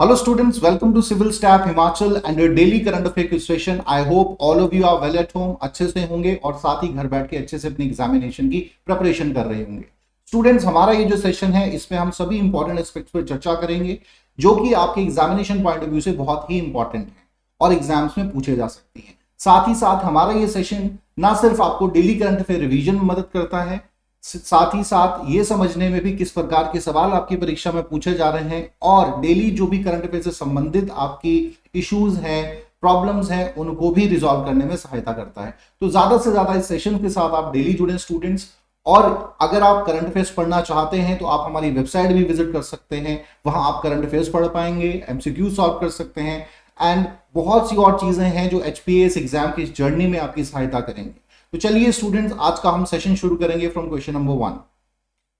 Hello students, welcome to Civil Staff Himachal and your daily current affair session. I hope all of you are well at home, अच्छे से होंगे और साथ ही घर बैठ के अच्छे से अपनी एग्जामिनेशन की प्रिपरेशन कर रहे होंगे। स्टूडेंट्स, हमारा ये जो सेशन है इसमें हम सभी इंपॉर्टेंट एस्पेक्ट्स पर चर्चा करेंगे जो कि आपके एग्जामिनेशन पॉइंट ऑफ व्यू से बहुत ही इंपॉर्टेंट है और एग्जाम्स में पूछे जा सकती हैं। साथ ही साथ हमारा ये सेशन ना सिर्फ आपको डेली करंट अफेयर रिवीजन में मदद करता है, साथ ही साथ ये समझने में भी किस प्रकार के सवाल आपकी परीक्षा में पूछे जा रहे हैं और डेली जो भी करंट अफेयर से संबंधित आपकी इश्यूज हैं, प्रॉब्लम्स हैं, उनको भी रिजॉल्व करने में सहायता करता है। तो ज्यादा से ज्यादा इस सेशन के साथ आप डेली जुड़े स्टूडेंट्स, और अगर आप करंट अफेयर्स पढ़ना चाहते हैं तो आप हमारी वेबसाइट भी विजिट कर सकते हैं। वहां आप करंट अफेयर्स पढ़ पाएंगे, एमसीक्यू सॉल्व कर सकते हैं एंड बहुत सी और चीजें हैं जो एचपीएस एग्जाम की जर्नी में आपकी सहायता करेंगे। तो चलिए स्टूडेंट्स, आज का हम सेशन शुरू करेंगे फ्रॉम क्वेश्चन नंबर 1।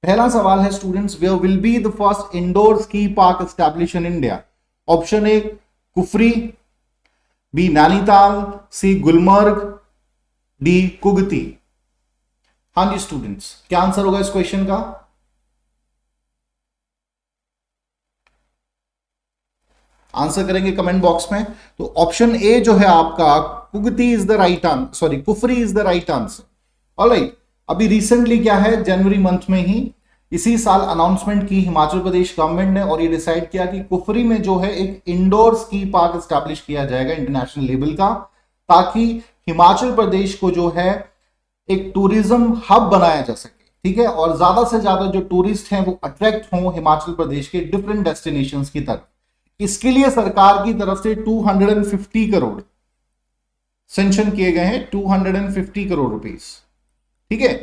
पहला सवाल है students, where will be the first indoor ski park establish in India? Option A Kufri, B Nainital, C Gulmarg, D Kugti. हाँ जी स्टूडेंट्स, क्या आंसर होगा इस क्वेश्चन का? आंसर करेंगे कमेंट बॉक्स में। तो ऑप्शन ए जो है आपका Kugti is the right answer, sorry Kufri is the right answer. Alright, अभी रिसेंटली क्या है, जनवरी मंथ में ही इसी साल अनाउंसमेंट की हिमाचल प्रदेश गवर्नमेंट ने और ये डिसाइड किया कि कुफरी में जो है एक इंडोर स्की पार्क एस्टैब्लिश किया जाएगा इंटरनेशनल लेवल का, ताकि हिमाचल प्रदेश को जो है एक टूरिज्म हब बनाया जा सके, ठीक है, और ज्यादा से ज्यादा जो टूरिस्ट हैं वो अट्रैक्ट हों हिमाचल प्रदेश के डिफरेंट डेस्टिनेशंस की तरफ। इसके लिए सरकार की तरफ से 250 करोड़ सेंक्शन किए गए हैं, 250 करोड़ रुपीस, ठीक है,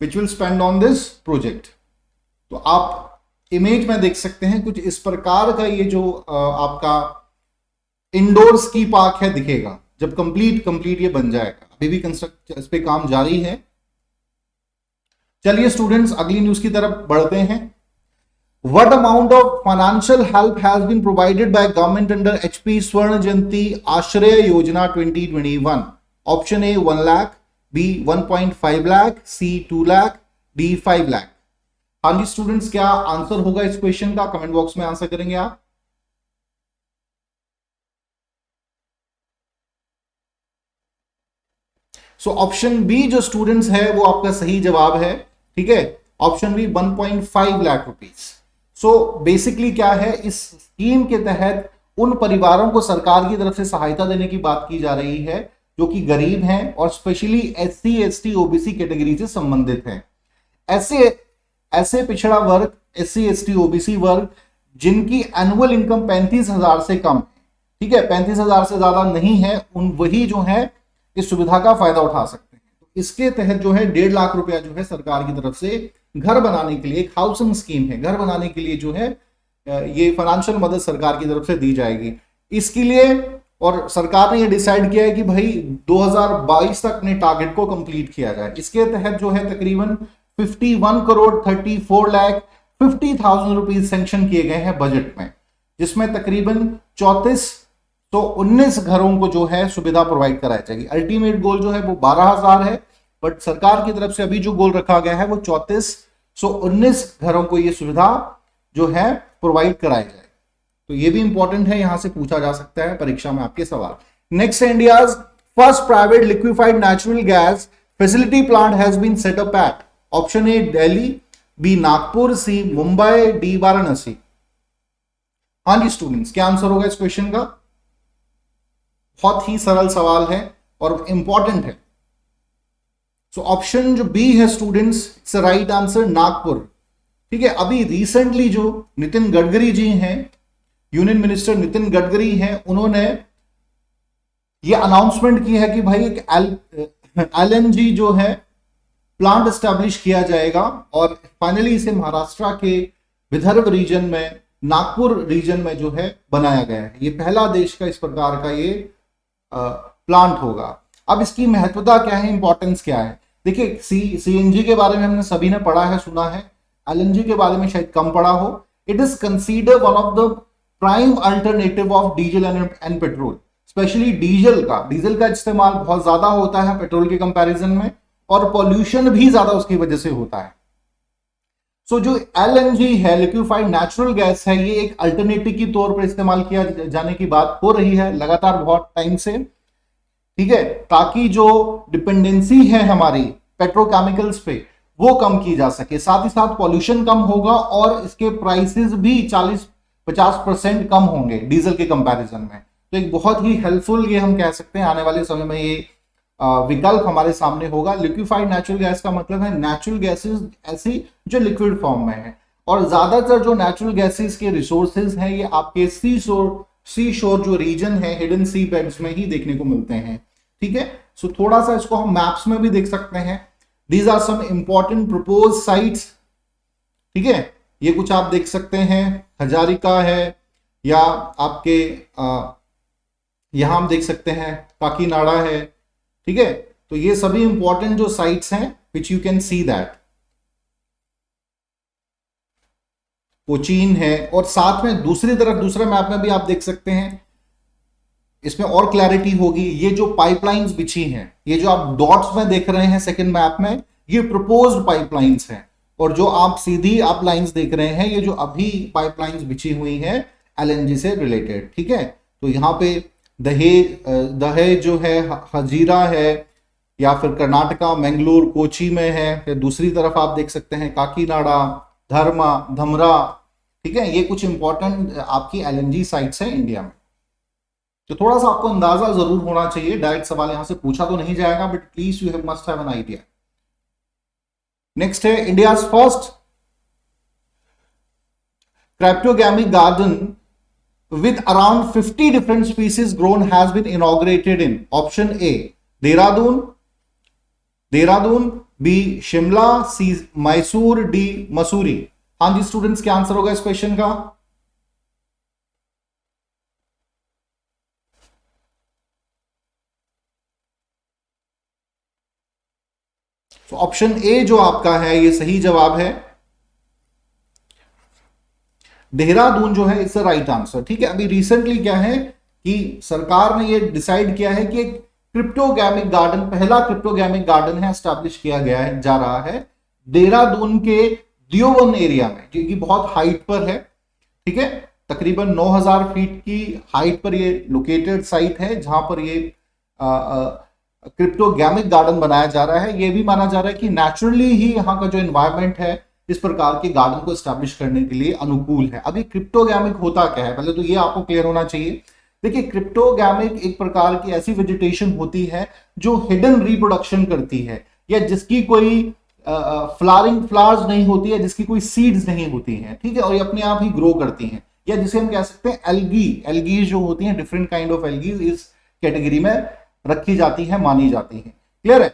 which will spend on this project. तो आप इमेज में देख सकते हैं कुछ इस प्रकार का ये जो आपका इंडोर स्की पार्क है दिखेगा जब कंप्लीट ये बन जाएगा। अभी भी कंस्ट्रक्ट इस पे काम जारी है। चलिए स्टूडेंट्स, अगली न्यूज की तरफ बढ़ते हैं। What amount of financial help has been provided by government under HP Swarna Jayanti Ashraya Yojana 2021? Option A 1 lakh, B 1.5 lakh, C 2 lakh, D 5 lakh। हाँ जी स्टूडेंट्स, क्या आंसर होगा इस क्वेश्चन का? कमेंट बॉक्स में आंसर करेंगे आप। So option B जो स्टूडेंट्स है वो आपका सही जवाब है, ठीक है, option B 1.5 lakh rupees. So basically क्या है, इस स्कीम के तहत उन परिवारों को सरकार की तरफ से सहायता देने की बात की जा रही है जो कि गरीब हैं और specially SC ST OBC category से संबंधित हैं। ऐसे पिछड़ा वर्ग, एससी एसटी ओबीसी वर्ग जिनकी एनुअल इनकम 35,000 से कम है, ठीक है, 35,000 से ज्यादा नहीं है, उन वही जो है इस सुविधा का फायदा उठा सकते हैं। तो इसके तहत जो है 1.5 लाख रुपया जो है सरकार की तरफ से घर बनाने के लिए, एक हाउसिंग स्कीम है, घर बनाने के लिए जो है ये फाइनेंशियल मदद सरकार की तरफ से दी जाएगी। इसके लिए और सरकार ने ये डिसाइड किया है कि भाई 2022 तक अपने टारगेट को कंप्लीट किया जाए। इसके तहत जो है तकरीबन 51 करोड़ 34 लाख 50,000 रुपीज सैंक्शन किए गए हैं बजट में, जिसमें तकरीबन 3419 घरों को जो है सुविधा प्रोवाइड कराई जाएगी। अल्टीमेट गोल जो है वो 12,000 है, बट सरकार की तरफ से अभी जो गोल रखा गया है वो 3419 घरों को ये सुविधा जो है प्रोवाइड कराई जाए। तो ये भी इंपॉर्टेंट है, यहां से पूछा जा सकता है परीक्षा में आपके सवाल। Next, India's first private liquefied natural gas facility plant has been set up at? Option A Delhi, B Nagpur, C Mumbai, D Varanasi. हाँ जी स्टूडेंट्स, क्या आंसर होगा इस क्वेश्चन का? बहुत ही सरल सवाल है और इंपॉर्टेंट है। सो ऑप्शन जो बी है students, it's right answer, Nagpur, ठीक है। अभी रिसेंटली जो नितिन गडकरी जी हैं, यूनियन मिनिस्टर नितिन गडकरी हैं, उन्होंने ये अनाउंसमेंट की है कि भाई एक एलएनजी जो है प्लांट एस्टैब्लिश किया जाएगा और फाइनली इसे महाराष्ट्र के विदर्भ रीजन में, नागपुर रीजन में जो है बनाया गया है। ये पहला देश का इस प्रकार का ये प्लांट होगा। अब इसकी महत्वता क्या है, इंपॉर्टेंस क्या है? देखिए, सीएनजी के बारे में हमने सभी ने पढ़ा है, सुना है, एलएनजी के बारे में शायद कम पढ़ा हो। It is consider one of the prime alternative of diesel and petrol. Specially diesel का इस्तेमाल बहुत ज्यादा होता है पेट्रोल के कंपैरिजन में, और पॉल्यूशन भी ज्यादा उसकी वजह से होता है। सो जो एलएनजी है, लिक्विफाइड नेचुरल गैस है, ये एक अल्टरनेटिव के तौर पर इस्तेमाल किया जाने की बात हो रही है लगातार बहुत टाइम से, ठीक है, ताकि जो डिपेंडेंसी है हमारी पेट्रोकेमिकल्स पे वो कम की जा सके, साथ ही साथ पॉल्यूशन कम होगा और इसके प्राइसेस भी 40-50% कम होंगे डीजल के कंपैरिजन में। तो एक बहुत ही हेल्पफुल, ये हम कह सकते हैं आने वाले समय में ये विकल्प हमारे सामने होगा। लिक्विफाइड नेचुरल गैस का मतलब है नेचुरल गैसेस ऐसी जो लिक्विड फॉर्म में है, और ज्यादातर जो नेचुरल गैसेस के रिसोर्सेज हैं ये आपके सी शोर जो रीजन है, हिडन सी बेड्स में ही देखने को मिलते हैं, ठीक है। सो थोड़ा सा इसको हम मैप्स में भी देख सकते हैं। These are some important propose sites, ठीक है, ये कुछ आप देख सकते हैं, हजारिका है, या आपके यहां हम देख सकते हैं काकीनाडा है, ठीक है। तो ये सभी इंपॉर्टेंट जो साइट्स हैं which you can see that, Cochin है, और साथ में दूसरी तरफ दूसरे मैप में भी आप देख सकते हैं, इसमें और क्लैरिटी होगी, ये जो पाइपलाइंस बिछी हैं, ये जो आप डॉट्स में देख रहे हैं सेकंड मैप में, ये प्रपोज्ड पाइपलाइंस हैं, और जो आप सीधी आप लाइंस देख रहे हैं ये जो अभी पाइपलाइंस बिछी हुई हैं एलएनजी से रिलेटेड, ठीक है। तो यहाँ पे दहेज जो है, हजीरा है, या फिर कर्नाटका मंगलूर कोची में है, फिर दूसरी तरफ आप देख सकते हैं काकीनाडा, धमरा, ठीक है। ये कुछ इंपॉर्टेंट आपकी एलएनजी साइट्स है इंडिया में। तो थोड़ा सा आपको अंदाजा जरूर होना चाहिए, डायरेक्ट सवाल यहां से पूछा तो नहीं जाएगा, but please you must have an idea. Next है India first cryptogamic garden with around 50 different species grown has been inaugurated in option A Dehradun, B Shimla, C Mysore, D Mussoorie. हाँ जी स्टूडेंट्स, क्या आंसर होगा इस क्वेश्चन का? तो ऑप्शन ए जो आपका है ये सही जवाब है, देहरादून जो है इट्स राइट आंसर, ठीक है। अभी रिसेंटली क्या है कि सरकार ने ये डिसाइड किया है कि एक क्रिप्टोगैमिक गार्डन, पहला क्रिप्टोगैमिक गार्डन है एस्टैब्लिश किया गया है, जा रहा है देहरादून के दियोवन एरिया में, जो कि बहुत हाइट पर है, ठीक है। तकरीबन 9000 फीट की हाइट पर ये लोकेटेड साइट है, जहां पर ये क्रिप्टोगैमिक गार्डन बनाया जा रहा है। ये भी माना जा रहा है कि नेचुरली ही यहाँ का जो एनवायरमेंट है इस प्रकार के गार्डन को एस्टैब्लिश करने के लिए अनुकूल है। अभी क्रिप्टोगैमिक होता क्या है, पहले तो ये आपको क्लियर होना चाहिए। देखिए क्रिप्टोगैमिक एक प्रकार की ऐसी वेजिटेशन होती है जो हिडन रिप्रोडक्शन करती है, या जिसकी कोई फ्लावरिंग फ्लावर्स नहीं होती है, जिसकी कोई सीड्स नहीं होती हैं, ठीक है, और ये अपने आप ही ग्रो करती हैं, या जिसे हम कह सकते हैं एल्गी जो होती हैं, डिफरेंट काइंड ऑफ एल्गीज इस कैटेगरी में रखी जाती है, मानी जाती है। क्लियर है?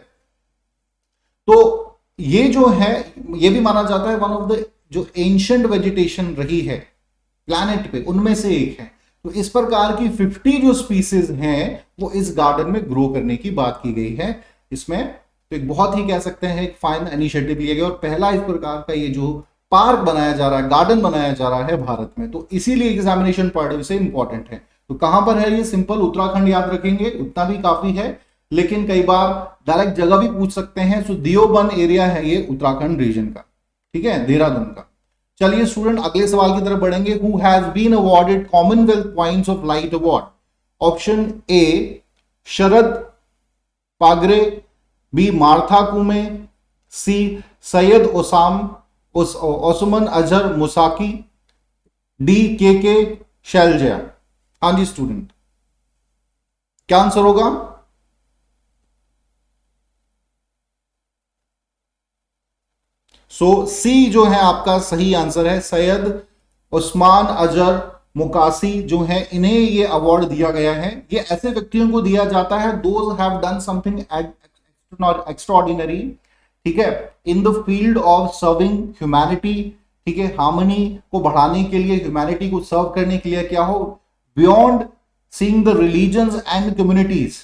तो ये जो है ये भी माना जाता है वन ऑफ द जो एंशिएंट वेजिटेशन रही है प्लैनेट पे उनमें से एक है। तो इस प्रकार की 50 जो स्पीसीज हैं वो इस गार्डन में ग्रो करने की बात की गई है इसमें। तो एक बहुत ही कह सकते हैं एक फाइन इनिशिएटिव लिया गया, और पहला इस प्रकार का ये जो पार्क बनाया जा रहा है, गार्डन बनाया जा रहा है भारत में, तो इसीलिए एग्जामिनेशन पॉइंट से इंपॉर्टेंट है। तो कहां पर है ये? सिंपल उत्तराखंड याद रखेंगे, उतना भी काफी है, लेकिन कई बार डायरेक्ट जगह भी पूछ सकते हैं। सो दियोबन एरिया है ये उत्तराखंड रीजन का, ठीक है, देहरादून का। चलिए स्टूडेंट अगले सवाल की तरफ बढ़ेंगे। Who has been awarded Commonwealth points of light award? Option A Sharad Pagare, B Martha Kume, C Syed Osman Azhar Musaki, D K Shailaja. हाँ जी स्टूडेंट, क्या आंसर होगा? सो सी जो है आपका सही आंसर है, सैयद उस्मान अजहर मुकासी जो है, इन्हें ये अवार्ड दिया गया है। ये ऐसे व्यक्तियों को दिया जाता है those have done something extraordinary, ठीक है, in the field of serving humanity, ठीक है, हार्मनी को बढ़ाने के लिए, ह्यूमैनिटी को सर्व करने के लिए, क्या हो, beyond seeing the religions and communities.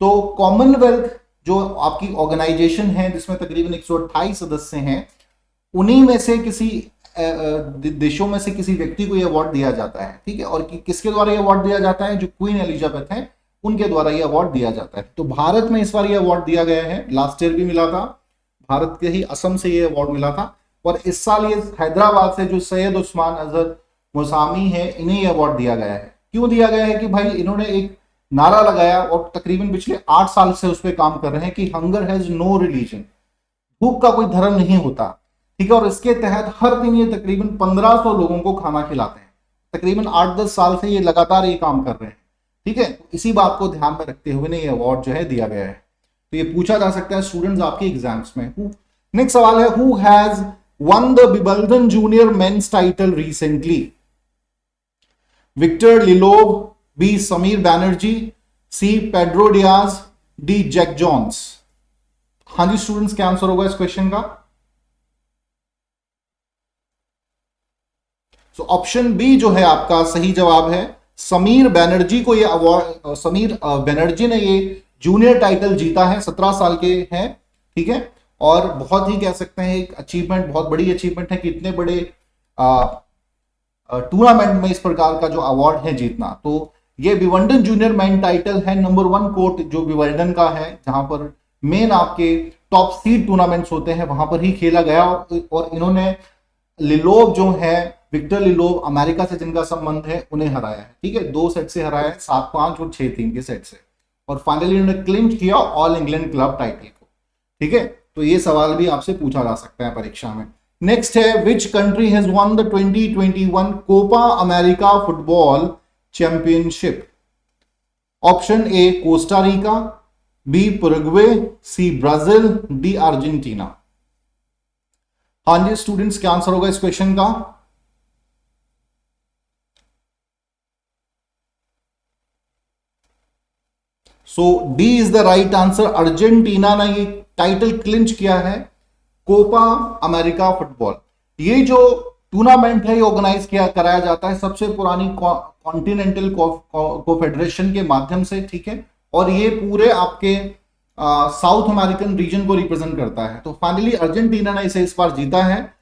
तो कॉमनवेल्थ जो आपकी ऑर्गेनाइजेशन है जिसमें तकरीबन 128 सदस्य हैं, उन्हीं में से किसी देशों में से किसी व्यक्ति को यह अवार्ड दिया जाता है, ठीक है। और किसके द्वारा यह अवार्ड दिया जाता है? जो क्वीन एलिजाबेथ है उनके द्वारा यह अवार्ड दिया जाता है। तो भारत में इस बार यह अवार्ड दिया गया है, लास्ट ईयर भी मिला था, भारत के ही असम से यह अवार्ड मिला था। और इस साल ये हैदराबाद से जो सैयद उस्मान अजहर मुसामी है, इन्हें ये अवार्ड दिया गया है। क्यों दिया गया है कि भाई इन्होंने एक नारा लगाया और तकरीबन पिछले 8 साल से उस पर काम कर रहे हैं कि हंगर हैज नो रिलीजन, भूख का कोई धर्म नहीं होता, ठीक है। और इसके तहत हर दिन ये तकरीबन 1500 लोगों को खाना खिलाते हैं। तकरीबन 8-10 साल से ये लगातार ये काम कर रहे हैं, ठीक है। इसी बात को ध्यान में रखते हुए ये अवार्ड जो है दिया गया है। तो ये पूछा जा सकता है स्टूडेंट्स आपके एग्जाम्स में। नेक्स्ट सवाल है, who has won the Wimbledon junior men's title recently? Victor Lilov, B Samir Banerjee, C Pedro Diaz, D Jack Johns. हाँ जी स्टूडेंट्स, क्या आंसर होगा इस क्वेश्चन का? सो ऑप्शन बी जो है आपका सही जवाब है। समीर बैनर्जी को ये अवार्ड, समीर बैनर्जी ने ये जूनियर टाइटल जीता है, 17 साल के हैं, ठीक है। और बहुत ही कह सकते हैं एक अचीवमेंट, बहुत बड़ी अचीवमेंट है कि इतने बड़े टूर्नामेंट में इस प्रकार का जो अवार्ड है जीतना। तो ये विंबलडन जूनियर मैन टाइटल है नंबर 1 कोर्ट जो विंबलडन का है, जहां पर मेन आपके टॉप सीड टूर्नामेंट्स होते हैं, वहां पर ही खेला गया। और इन्होंने लिलोव जो है, विक्टर लिलोव, अमेरिका से जिनका संबंध है, उन्हें हराया है, ठीक है। 2 सेट से हराया है, 7-5 और 6-3 के सेट से। और फाइनली इन्होंने क्लिंच किया ऑल इंग्लैंड क्लब टाइटल को, ठीक है। तो ये सवाल भी आपसे पूछा जा सकता है परीक्षा में। नेक्स्ट है, which country has won the 2021 Copa America football championship? Option A Costa Rica, B Paraguay, C Brazil, D Argentina. हाँ जी स्टूडेंट्स, क्या आंसर होगा इस क्वेश्चन का? So D is the right answer. Argentina ने ये टाइटल क्लिंच किया है, कोपा अमेरिका फुटबॉल। ये जो टूर्नामेंट है ये ऑर्गेनाइज किया कराया जाता है सबसे पुरानी कॉन्टिनेंटल कोफेडरेशन के माध्यम से, ठीक है। और ये पूरे आपके साउथ अमेरिकन रीजन को रिप्रेजेंट करता है। तो फाइनली अर्जेंटीना ने इसे इस बार जीता है।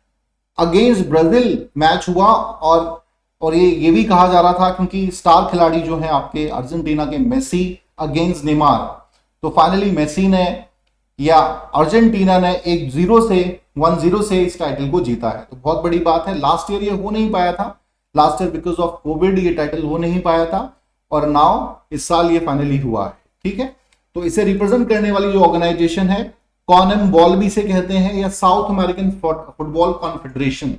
अगेंस्ट ब्राजील मैच हुआ और ये भी कहा जा रहा था क्योंकि स्टार खिलाड़ी जो है आपके अर्जेंटीना के मेसी अगेंस्ट नेमार, तो फाइनली मेसी ने या अर्जेंटीना ने 1-0 से इस टाइटल को जीता है। तो बहुत बड़ी बात है। लास्ट ईयर ये हो नहीं पाया था, last year because of Covid ये टाइटल हो नहीं पाया था, और नाउ इस साल ये फाइनली हुआ है, ठीक है। तो इसे रिप्रेजेंट करने वाली जो ऑर्गेनाइजेशन है कॉनमेबॉल भी से कहते हैं, या साउथ अमेरिकन फुटबॉल कॉन्फेडरेशन,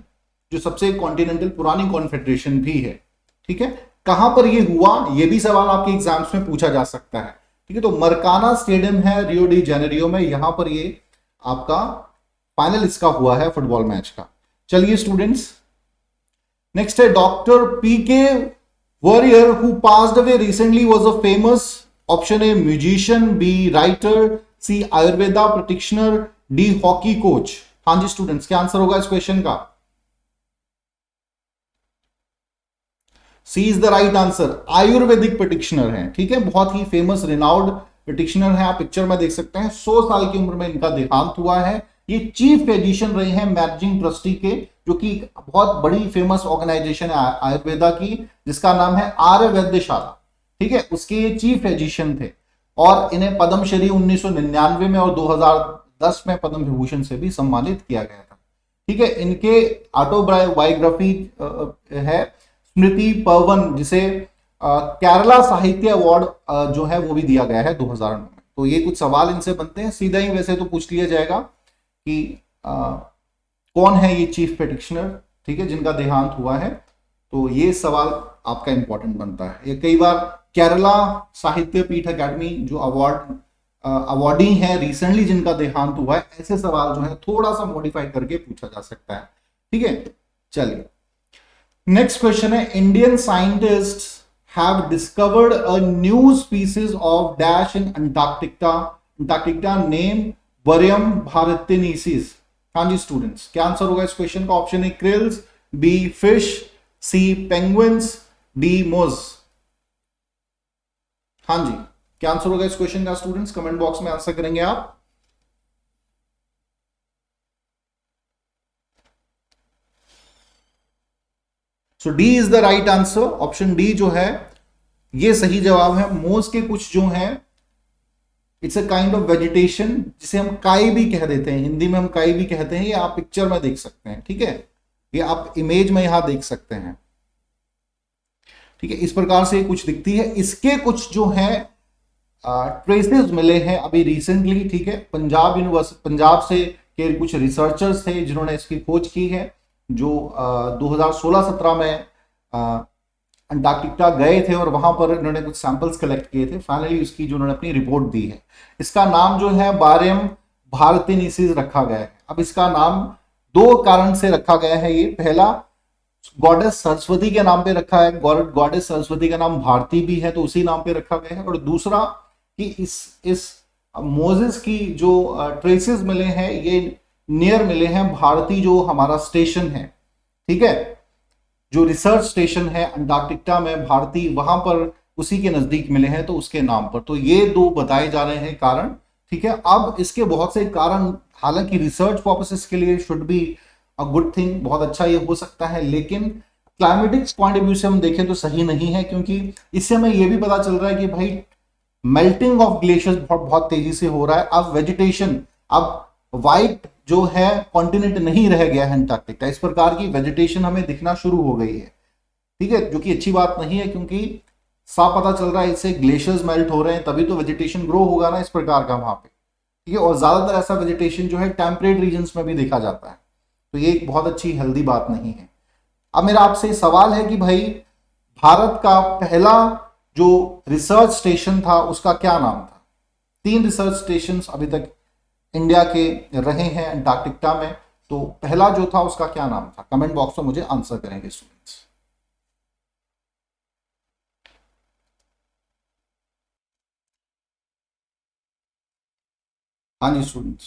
जो सबसे कॉन्टिनेंटल पुरानी कॉन्फेडरेशन भी है, ठीक है। कहां पर ये हुआ, ये भी सवाल आपके एग्जाम्स में पूछा जा सकता है, ठीक है। तो मरकाना स्टेडियम है रियो डी जेनेरियो में, यहां पर ये आपका फाइनल इसका हुआ है फुटबॉल मैच का। चलिए स्टूडेंट्स, नेक्स्ट है, doctor PK Warrier who passed away recently was a famous, option A musician, B writer, C Ayurveda practitioner, D hockey coach. हाँ जी स्टूडेंट्स, क्या आंसर होगा इस क्वेश्चन का? C is the right answer. Ayurvedic practitioner हैं, ठीक है, बहुत ही फेमस रिनाउड प्रैक्टिशनर हैं। आप पिक्चर में देख सकते हैं, 100 साल की उम्र में इनका देहांत हुआ है। ये चीफ फिजिशियन रहे हैं मैनेजिंग ट्रस्टी के, जो कि बहुत बड़ी फेमस ऑर्गेनाइजेशन है आयुर्वेदा की, जिसका नाम है आर्य वैद्यशाला, ठीक है, उसके ये चीफ फिजिशियन थे। और इन्हें पद्मश्री 1999 में और 2010 में पद्म विभूषण से भी सम्मानित किया गया था, ठीक है। इनके ऑटोबायोग्राफी है स्मृति पर्वन, जिसे केरला साहित्य अवार्ड जो है वो भी दिया गया है 2009 में। तो ये कुछ सवाल इनसे बनते हैं, सीधा ही वैसे तो पूछ लिया जाएगा कि कौन है ये चीफ प्रैक्टिशनर, ठीक है, जिनका देहांत हुआ है। तो ये सवाल आपका इंपॉर्टेंट बनता है। ये कई बार केरला साहित्य पीठ अकेडमी जो अवार्डी हैं रिसेंटली जिनका देहांत हुआ है, ऐसे सवाल जो है थोड़ा सा मॉडिफाई करके पूछा जा सकता है, ठीक है। चलिए नेक्स्ट क्वेश्चन है, Indian scientists have discovered a new species of dash in Antarctica name बरियम भारतेनिसिस। हाँ जी स्टूडेंट्स, क्या आंसर होगा इस क्वेश्चन का? Option A krills, B fish, C penguins, D moss. हाँ जी, क्या आंसर होगा इस क्वेश्चन का स्टूडेंट्स? कमेंट बॉक्स में आंसर करेंगे आप। So D is the right answer. Option D जो है ये सही जवाब है। मोज के कुछ जो हैं it's a kind of vegetation जिसे हम काई भी कह देते हैं, हिंदी में हम काई भी कहते हैं। ये आप पिक्चर में देख सकते हैं, ठीक है, ये आप इमेज में यहां देख सकते हैं, ठीक है। इस प्रकार से कुछ दिखती है। इसके कुछ जो है ट्रेसेस मिले हैं अभी रिसेंटली, ठीक है। पंजाब यूनिवर्सिटी, पंजाब से के कुछ रिसर्चर्स थे जिन्होंने इसकी खोज की है, जो 2016-17 में अंटार्कटिका गए थे और वहां पर इन्होंने कुछ सैंपल्स कलेक्ट किए थे। फाइनली उसकी जो उन्होंने अपनी रिपोर्ट दी है, इसका नाम जो है बारियम भारतीनिसिस रखा गया है। अब इसका नाम दो कारण से रखा गया है। ये पहला, गॉडेस सरस्वती के नाम पे रखा है, गॉडेस सरस्वती का नाम भारती भी है तो उसी नाम पे रखा गया है। और दूसरा कि इस मोजेस की जो ट्रेसेस मिले हैं ये नियर मिले हैं भारती जो हमारा स्टेशन है, ठीक है, जो रिसर्च स्टेशन है अंटार्कटिका में भारती, वहां पर उसी के नजदीक मिले हैं तो उसके नाम पर। तो ये दो बताए जा रहे हैं कारण, ठीक है। अब इसके बहुत से कारण, हालांकि रिसर्च पर्पसेस के लिए should be a good thing, बहुत अच्छा ये हो सकता है, लेकिन क्लाइमेटिक्स पॉइंट ऑफ व्यू से हम देखें तो सही नहीं है, क्योंकि इससे हमें यह भी पता चल रहा है कि भाई मेल्टिंग ऑफ ग्लेशियर्स बहुत तेजी से हो रहा है। अब वेजिटेशन, अब व्हाइट जो है कॉन्टिनेंट नहीं रह गया है अंटार्कटिका, इस प्रकार की वेजिटेशन हमें दिखना शुरू हो गई है, ठीक है, जो कि अच्छी बात नहीं है, क्योंकि साफ पता चल रहा है इससे ग्लेशियर्स मेल्ट हो रहे हैं तभी तो वेजिटेशन ग्रो होगा ना, इस प्रकार का वहां पे, ठीक है। और ज्यादातर ऐसा वेजिटेशन जो है टेम्परेट रीजन्स में भी देखा जाता है, तो ये एक बहुत अच्छी हेल्दी बात नहीं है। अब मेरा आपसे सवाल है कि भाई भारत का पहला जो रिसर्च स्टेशन था उसका क्या नाम था? 3 रिसर्च स्टेशन अभी तक इंडिया के रहे हैं अंटार्कटिका में, तो पहला जो था उसका क्या नाम था? कमेंट बॉक्स में मुझे आंसर करेंगे स्टूडेंट्स। हाँ जी स्टूडेंट्स,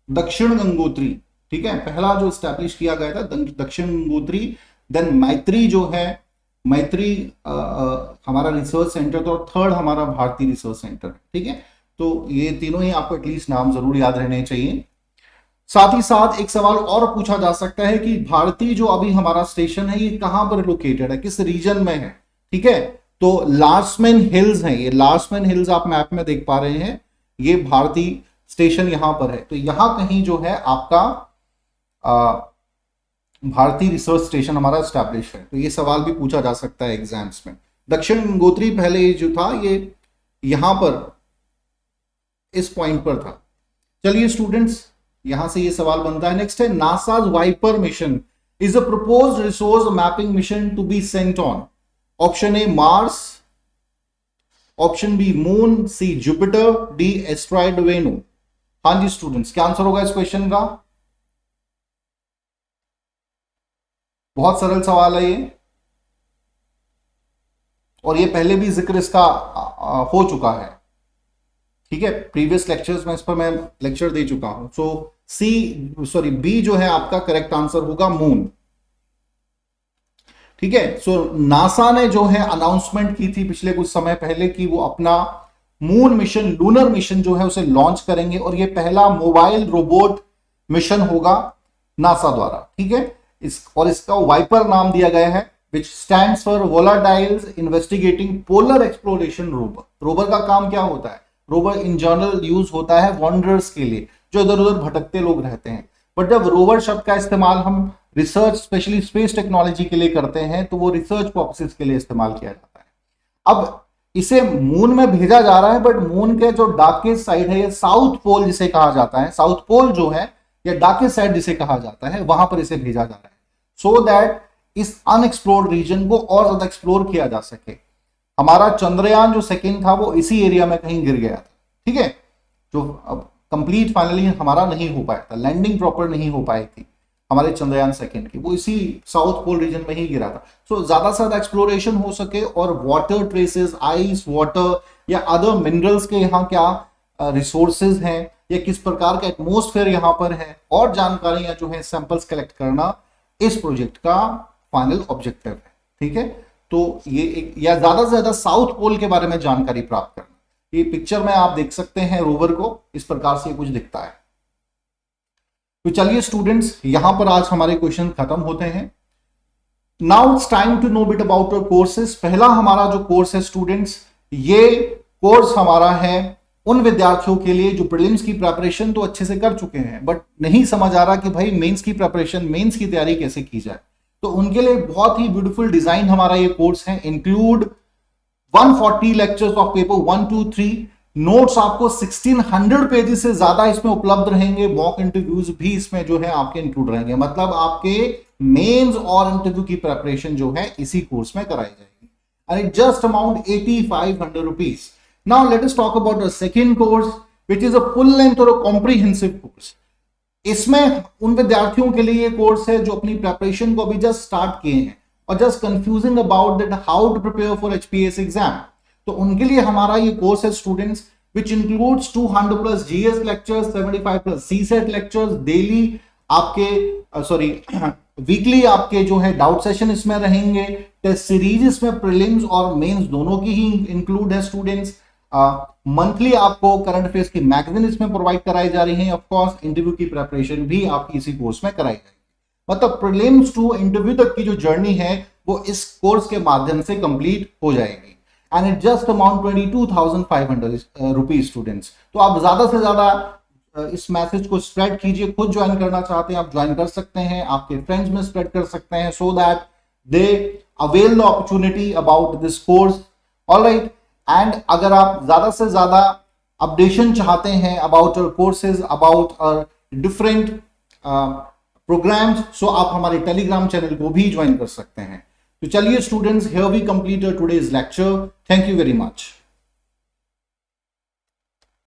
दक्षिण गंगोत्री, ठीक है, पहला जो स्टैब्लिश किया गया था दक्षिण गंगोत्री। देन मैत्री जो है, मैत्री हमारा रिसर्च सेंटर था, और थर्ड हमारा भारतीय रिसर्च सेंटर, ठीक है। तो ये तीनों ही आपको एटलीस्ट नाम जरूर याद रहने चाहिए। साथ ही साथ एक सवाल और पूछा जा सकता है कि भारतीय जो अभी हमारा स्टेशन है ये कहां पर लोकेटेड है, किस रीजन में है, ठीक है। तो लार्समैन हिल्स है, ये लार्समैन हिल्स आप मैप में देख पा रहे हैं, ये भारतीय स्टेशन यहां पर है। तो यहां कहीं जो है आपका भारतीय रिसर्च स्टेशन हमारा स्टैब्लिश है। तो ये सवाल भी पूछा जा सकता है एग्जाम्स में। दक्षिण गंगोत्री पहले जो था ये यहां पर इस पॉइंट पर था। चलिए स्टूडेंट्स, यहां से ये सवाल बनता है। नेक्स्ट है, NASA's VIPER mission is a proposed resource mapping mission to be sent on. Option A Mars, option B moon, C Jupiter, D asteroid Bennu. हाँ जी स्टूडेंट्स, क्या आंसर होगा इस क्वेश्चन का? बहुत सरल सवाल है ये, और ये पहले भी जिक्र इसका हो चुका है, ठीक है, प्रीवियस लेक्चर्स में इस पर मैं लेक्चर दे चुका हूं। सो बी जो है आपका करेक्ट आंसर होगा मून, ठीक है। सो नासा ने जो है अनाउंसमेंट की थी पिछले कुछ समय पहले कि वो अपना मून मिशन, लूनर मिशन जो है उसे लॉन्च करेंगे, और ये पहला मोबाइल रोबोट मिशन होगा नासा द्वारा, ठीक है। और इसका वाइपर नाम दिया गया है, which stands for volatiles investigating polar exploration rover. Rover का काम क्या होता है? रोवर इन जनरल यूज होता है वॉन्डरर्स के लिए, जो इधर उधर भटकते लोग रहते हैं। बट जब रोवर शब्द का इस्तेमाल हम रिसर्च, स्पेशली स्पेस टेक्नोलॉजी के लिए करते हैं, तो वो रिसर्च पर्पसेस के लिए इस्तेमाल किया जाता है। अब इसे मून में भेजा जा रहा है, बट मून के जो डार्केस्ट साइड है, ये साउथ पोल जिसे कहा जाता है, साउथ पोल जो है या डार्केस्ट साइड जिसे कहा जाता है, वहां पर इसे भेजा जा रहा है, सो दैट इस अनएक्सप्लोर्ड रीजन को और ज्यादा एक्सप्लोर किया जा सके। हमारा चंद्रयान जो सेकंड था वो इसी एरिया में कहीं गिर गया था, ठीक है, जो अब कंप्लीट फाइनली हमारा नहीं हो पाया था, लैंडिंग प्रॉपर नहीं हो पाई थी हमारे चंद्रयान सेकंड की, वो इसी साउथ पोल रीजन में ही गिरा था। सो ज्यादा से ज्यादा एक्सप्लोरेशन हो सके, और वाटर ट्रेसेस, आइस, वाटर या अदर मिनरल्स के यहाँ क्या रिसोर्सेज हैं, या किस प्रकार का एटमोस्फेयर यहाँ पर है, और जानकारियां जो है सैंपल्स कलेक्ट करना इस प्रोजेक्ट का फाइनल ऑब्जेक्टिव है, ठीक है। तो ये एक, या ज्यादा से ज्यादा साउथ पोल के बारे में जानकारी प्राप्त करना। ये पिक्चर में आप देख सकते हैं रोवर को, इस प्रकार से कुछ दिखता है। तो चलिए स्टूडेंट्स, यहां पर आज हमारे क्वेश्चन खत्म होते हैं। Now it's time to know bit about our courses. पहला हमारा जो कोर्स है स्टूडेंट्स, ये कोर्स हमारा है उन विद्यार्थियों के लिए जो प्रीलिम्स की प्रिपरेशन तो अच्छे से कर चुके हैं बट नहीं समझ आ रहा कि भाई मेंस की प्रिपरेशन, मेंस की तैयारी कैसे की जाए, तो उनके लिए बहुत ही ब्यूटीफुल डिजाइन हमारा ये कोर्स है। Include 140 lectures of paper 1, 2, 3, notes आपको 1600 पेजेस से ज्यादा इसमें उपलब्ध रहेंगे, मॉक इंटरव्यूज भी इसमें जो है आपके इंक्लूड रहेंगे। मतलब आपके मेंस और इंटरव्यू की प्रिपरेशन जो है इसी कोर्स में कराई जाएगी, and it just amount 8500 rupees. Now let us talk about the second course which is a full length और कॉम्प्रिहेंसिव कोर्स। इसमें उन विद्यार्थियों के लिए ये कोर्स है जो अपनी प्रिपरेशन को अभी जस्ट स्टार्ट किए हैं और just confusing about that how to prepare for HPS exam. तो उनके लिए हमारा ये कोर्स है students which includes 200 plus GS lectures, 75 plus CSAT lectures, daily आपके वीकली आपके जो है डाउट सेशन इसमें रहेंगे, टेस्ट सीरीज इसमें प्रीलिम्स और मेंस दोनों की ही इंक्लूड है स्टूडेंट्स। मंथली आपको करंट अफेयर्स की मैगजीन इसमें प्रोवाइड कराई जा रही है। ऑफ कोर्स इंटरव्यू की प्रिपरेशन भी आपकी इसी कोर्स में कराई जाएगी। मतलब प्रीलिम्स टू इंटरव्यू तक की जो जर्नी है वो इस कोर्स के माध्यम से कंप्लीट हो जाएगी, and it just amount 22,500 rupees students. तो आप ज्यादा से ज्यादा इस मैसेज को स्प्रेड कीजिए। खुद ज्वाइन करना चाहते हैं आप ज्वाइन कर सकते हैं, आपके फ्रेंड्स में स्प्रेड कर सकते हैं, so that they avail the opportunity about this course. Alright, and अगर आप ज्यादा से ज्यादा अपडेशन चाहते हैं about our courses, about our different programmes, so आप हमारे टेलीग्राम चैनल को भी ज्वाइन कर सकते हैं। तो चलिए students, here we complete today's lecture. Thank you very much.